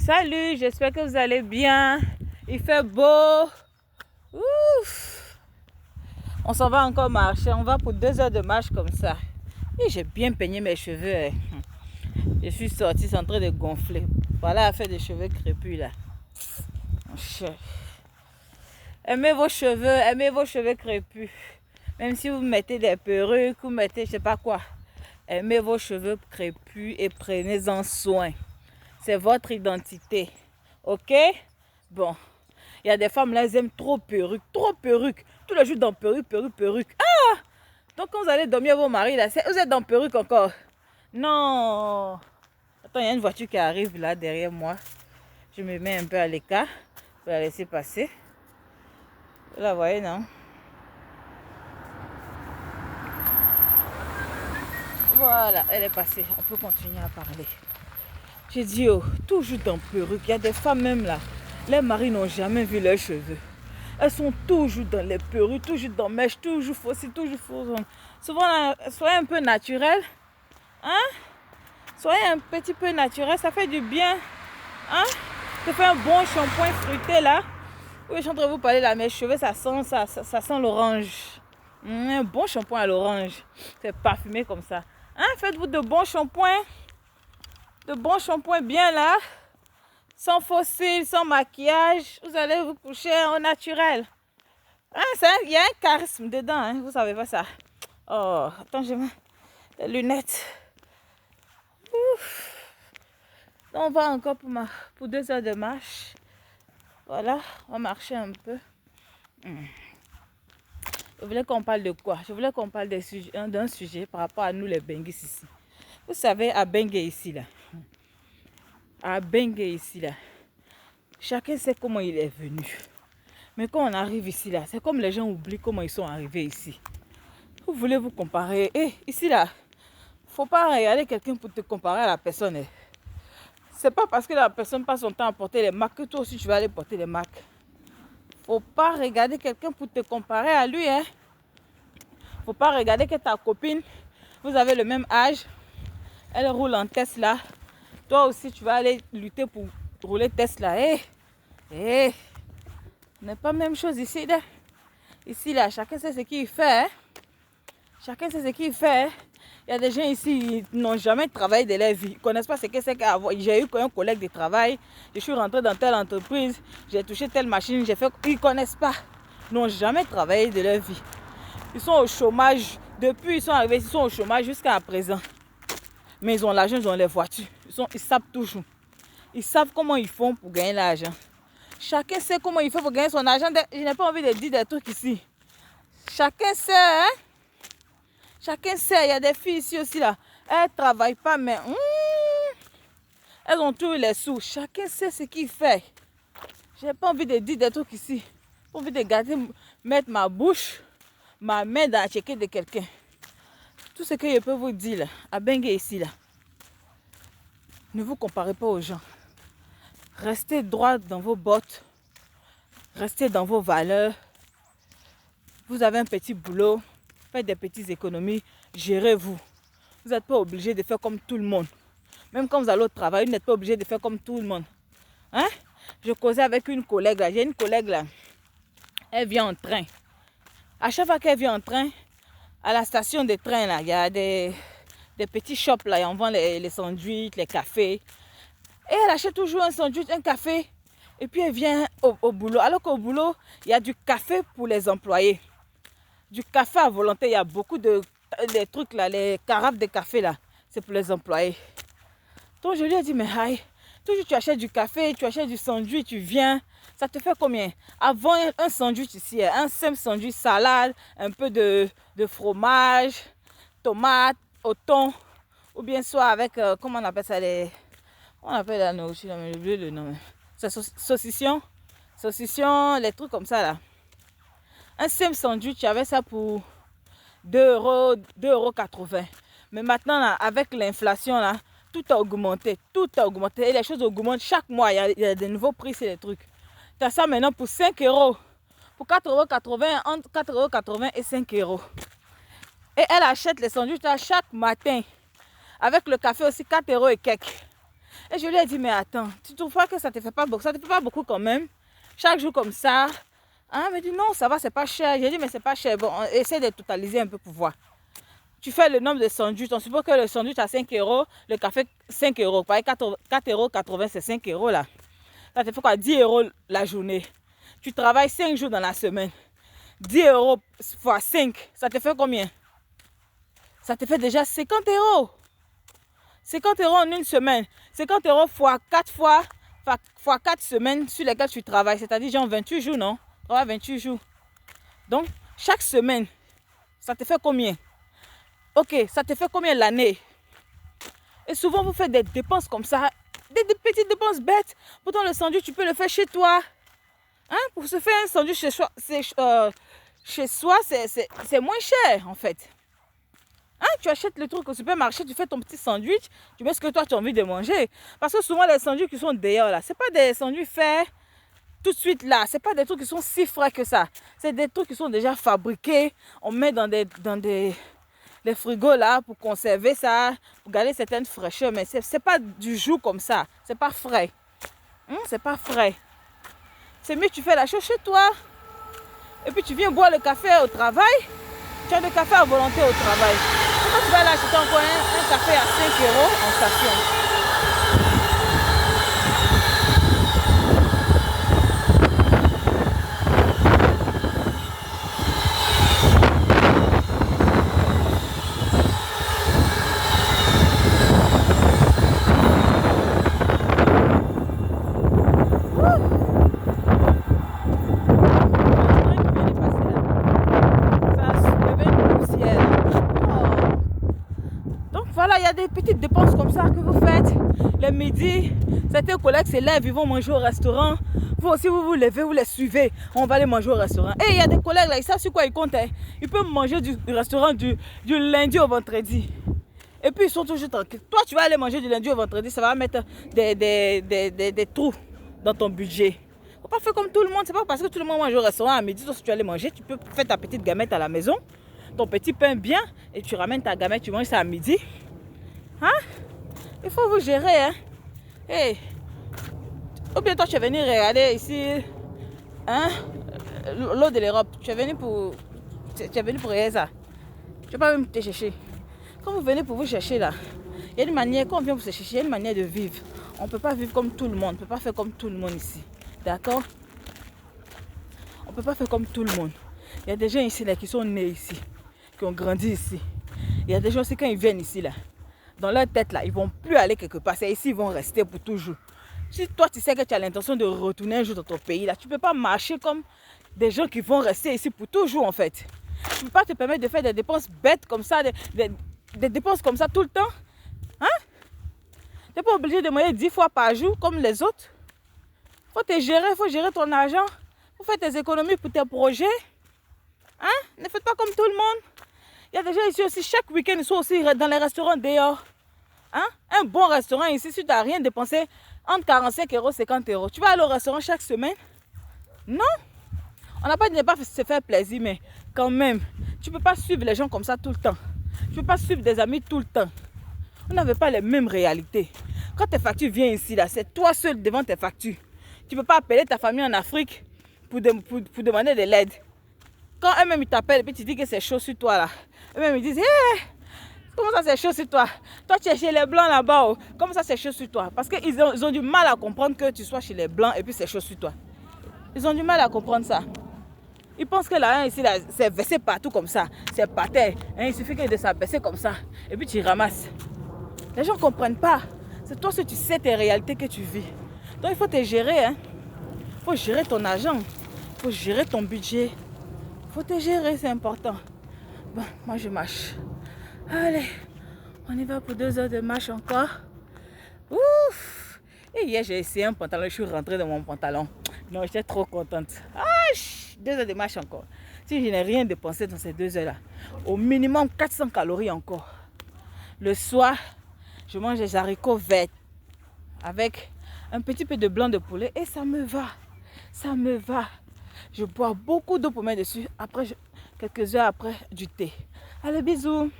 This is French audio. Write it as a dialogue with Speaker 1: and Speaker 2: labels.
Speaker 1: Salut, j'espère que vous allez bien. Il fait beau. Ouf. On s'en va encore marcher. On va pour 2 heures de marche comme ça. Et j'ai bien peigné mes cheveux. Je suis sortie, c'est en train de gonfler. Voilà, à faire des cheveux crépus là. Aimez vos cheveux crépus. Même si vous mettez des perruques, vous mettez je sais pas quoi. Aimez vos cheveux crépus et prenez-en soin. C'est votre identité. Ok? Bon. Il y a des femmes là, elles aiment trop perruque. Tous les jours dans perruque. Ah! Donc quand vous allez dormir vos maris là, vous êtes dans perruque encore. Non. Attends, il y a une voiture qui arrive là derrière moi. Je me mets un peu à l'écart pour la laisser passer. Vous la voyez, non? Voilà, elle est passée. On peut continuer à parler. J'ai dit, oh, toujours dans perruque. Il y a des femmes même là. Les maris n'ont jamais vu leurs cheveux. Elles sont toujours dans les perruques, toujours dans mèches, toujours fossiles, toujours fausses. Souvent, soyez un peu naturel. Hein? Soyez un petit peu naturel, ça fait du bien. Hein? Ça fait un bon shampoing fruité là. Oui, je suis en train de vous parler là, mes cheveux, ça sent l'orange. Un bon shampoing à l'orange. C'est parfumé comme ça. Hein? Faites-vous de bons shampoings. De bons shampoings bien là. Sans fossiles, sans maquillage. Vous allez vous coucher au naturel. Hein, il y a un charisme dedans, hein? Vous savez pas ça. Oh, attends, j'ai mis les lunettes. Ouf. Donc, on va encore pour 2 heures de marche. Voilà, on va marcher un peu. Je voulais qu'on parle de quoi? Je voulais qu'on parle d'un sujet par rapport à nous les Benguis ici. Vous savez, à Bengué ici là. À Bengué ici là. Chacun sait comment il est venu. Mais quand on arrive ici là, c'est comme les gens oublient comment ils sont arrivés ici. Vous voulez vous comparer. Ici là, faut pas regarder quelqu'un pour te comparer à la personne. C'est pas parce que la personne passe son temps à porter les marques que toi aussi tu vas aller porter les marques. Faut pas regarder quelqu'un pour te comparer à lui. Faut pas regarder que ta copine, vous avez le même âge, elle roule en Tesla. Toi aussi tu vas aller lutter pour rouler Tesla. Ce n'est pas la même chose ici. Ici là, chacun sait ce qu'il fait. Chacun sait ce qu'il fait. Il y a des gens ici qui n'ont jamais travaillé de leur vie. Ils ne connaissent pas ce que c'est qu'avoir. J'ai eu un collègue de travail. Je suis rentrée dans telle entreprise. J'ai touché telle machine. Ils ne connaissent pas. Ils n'ont jamais travaillé de leur vie. Ils sont au chômage. Depuis ils sont arrivés, ils sont au chômage jusqu'à présent. Mais ils ont l'argent, ils ont les voitures. Ils savent toujours. Ils savent comment ils font pour gagner l'argent. Chacun sait comment il fait pour gagner son argent. Je n'ai pas envie de dire des trucs ici. Chacun sait, hein? Chacun sait. Il y a des filles ici aussi là. Elles ne travaillent pas, mais elles ont tous les sous. Chacun sait ce qu'il fait. Je n'ai pas envie de dire des trucs ici. J'ai pas envie de garder, mettre ma bouche, ma main dans la checker de quelqu'un. Tout ce que je peux vous dire là, à Bengué ici là. Ne vous comparez pas aux gens. Restez droit dans vos bottes. Restez dans vos valeurs. Vous avez un petit boulot. Faites des petites économies. Gérez-vous. Vous n'êtes pas obligé de faire comme tout le monde. Même quand vous allez au travail, vous n'êtes pas obligé de faire comme tout le monde. Hein? Je causais avec une collègue là. J'ai une collègue là. Elle vient en train. À chaque fois qu'elle vient en train, à la station de train là, il y a des petits shops là. On vend les sandwichs, les cafés. Et elle achète toujours un sandwich, un café. Et puis elle vient au boulot. Alors qu'au boulot, il y a du café pour les employés. Du café à volonté. Il y a beaucoup de trucs là, les carafes de café là. C'est pour les employés. Donc je lui ai dit, mais aïe, toujours tu achètes du café, tu achètes du sandwich, tu viens. Ça te fait combien? Avant un sandwich ici, un simple sandwich, salade, un peu de fromage, tomate, au thon. Ou bien soit avec, comment on appelle ça, on appelle la nourriture, mais j'ai oublié le nom. C'est saucisson, les trucs comme ça là. Un simple sandwich, tu avais ça pour 2,80 €. Mais maintenant, là, avec l'inflation, là, tout a augmenté. Et les choses augmentent chaque mois. Il y a de nouveaux prix sur les trucs. Tu as ça maintenant pour 5 €. Pour 4,80 €, entre 4,80 € et 5 €. Et elle achète les sandwichs là chaque matin. Avec le café aussi, 4 € et quelques. Et je lui ai dit, mais attends, tu trouves pas que ça te fait pas beaucoup? Ça te fait pas beaucoup quand même? Chaque jour comme ça. Hein? Elle me dit, non, ça va, c'est pas cher. J'ai dit, mais c'est pas cher. Bon, essaie de totaliser un peu pour voir. Tu fais le nombre de sandwichs. On suppose que le sandwich à 5 euros, le café 5 euros. Par 4,80 euros, c'est 5 euros là. Ça te fait quoi? 10 euros la journée. Tu travailles 5 jours dans la semaine. 10 euros fois 5, ça te fait combien? Ça te fait déjà 50 euros. 50 euros en une semaine. 50 euros fois 4 fois 4 semaines sur lesquelles tu travailles. C'est-à-dire genre 28 jours, non? Tu travailles 28 jours. Donc, chaque semaine, ça te fait combien? Ok, ça te fait combien l'année? Et souvent, vous faites des dépenses comme ça. Des petites dépenses bêtes. Pourtant, le sandwich, tu peux le faire chez toi. Hein? Pour se faire un sandwich chez soi, c'est moins cher, en fait. Hein? Tu achètes le truc au supermarché, tu fais ton petit sandwich, tu mets ce que toi, tu as envie de manger. Parce que souvent, les sandwichs qui sont dehors, là, c'est pas des sandwichs faits tout de suite, là. C'est pas des trucs qui sont si frais que ça. C'est des trucs qui sont déjà fabriqués. On met dans des frigos, là, pour conserver ça, pour garder certaines fraîcheurs. Mais c'est pas du jour comme ça. C'est pas frais. C'est pas frais. C'est mieux que tu fais la chose chez toi. Et puis tu viens boire le café au travail. Tu as le café à volonté au travail. Et quand tu vas là acheter encore un café à 5 euros en station. Voilà, il y a des petites dépenses comme ça que vous faites. Le midi, certains collègues se lèvent, ils vont manger au restaurant. Vous aussi, vous vous levez, vous les suivez. On va aller manger au restaurant. Et il y a des collègues là, ils savent sur quoi ils comptent. Hein. Ils peuvent manger du restaurant du lundi au vendredi. Et puis ils sont toujours tranquilles. Toi, tu vas aller manger du lundi au vendredi, ça va mettre des trous dans ton budget. Faut pas faire comme tout le monde. C'est pas parce que tout le monde mange au restaurant à midi, si tu vas aller manger, tu peux faire ta petite gamette à la maison. Ton petit pain bien, et tu ramènes ta gamette, tu manges ça à midi. Hein? Il faut vous gérer, hein? Hey. Ou bien toi tu es venu regarder ici, hein? L'eau de l'Europe. Tu es venu pour regarder ça. Tu ne vas pas même te chercher. Quand vous venez pour vous chercher là, il y a une manière, quand on vient pour se chercher, il y a une manière de vivre. On ne peut pas vivre comme tout le monde. On ne peut pas faire comme tout le monde ici. D'accord? On ne peut pas faire comme tout le monde. Il y a des gens ici là qui sont nés ici, qui ont grandi ici. Il y a des gens aussi quand ils viennent ici là, dans leur tête là, ils ne vont plus aller quelque part. C'est ici, ils vont rester pour toujours. Si toi tu sais que tu as l'intention de retourner un jour dans ton pays là, tu ne peux pas marcher comme des gens qui vont rester ici pour toujours en fait. Tu ne peux pas te permettre de faire des dépenses bêtes comme ça, des dépenses comme ça tout le temps. Hein? Tu n'es pas obligé de manger 10 fois par jour comme les autres. Il faut te gérer, il faut gérer ton argent. Il faut faire tes économies pour tes projets. Hein? Ne faites pas comme tout le monde. Il y a des gens ici aussi, chaque week-end, ils sont aussi dans les restaurants dehors. Hein? Un bon restaurant ici, si tu n'as rien dépensé, entre 45 euros et 50 euros. Tu vas aller au restaurant chaque semaine? Non. On n'a pas dit de ne pas se faire plaisir, mais quand même, tu ne peux pas suivre les gens comme ça tout le temps. Tu ne peux pas suivre des amis tout le temps. On n'avait pas les mêmes réalités. Quand tes factures viennent ici, là, c'est toi seul devant tes factures. Tu ne peux pas appeler ta famille en Afrique pour demander de l'aide. Quand eux-mêmes ils t'appellent et puis tu dis que c'est chaud sur toi là, eux-mêmes ils disent hey, comment ça c'est chaud sur toi? Toi tu es chez les blancs là-bas, oh. Comment ça c'est chaud sur toi? Parce qu'ils ont du mal à comprendre que tu sois chez les blancs et puis c'est chaud sur toi. Ils ont du mal à comprendre ça. Ils pensent que là, ici, c'est versé partout comme ça, c'est par terre. Il suffit que de s'abaisser comme ça et puis tu ramasses. Les gens ne comprennent pas. C'est toi si tu sais tes réalités que tu vis. Donc il faut te gérer. Hein. Il faut gérer ton argent. Il faut gérer ton budget. Il faut te gérer, c'est important. Bon, moi je marche. Allez, on y va pour 2 heures de marche encore. Ouf! Et hier j'ai essayé un pantalon, je suis rentrée dans mon pantalon. Non, j'étais trop contente. Ah, 2 heures de marche encore. Si je n'ai rien dépensé dans ces 2 heures-là, au minimum 400 calories encore. Le soir, je mange des haricots verts avec un petit peu de blanc de poulet et ça me va. Ça me va. Je bois beaucoup d'eau pour mettre dessus. Après, quelques heures après, du thé. Allez, bisous.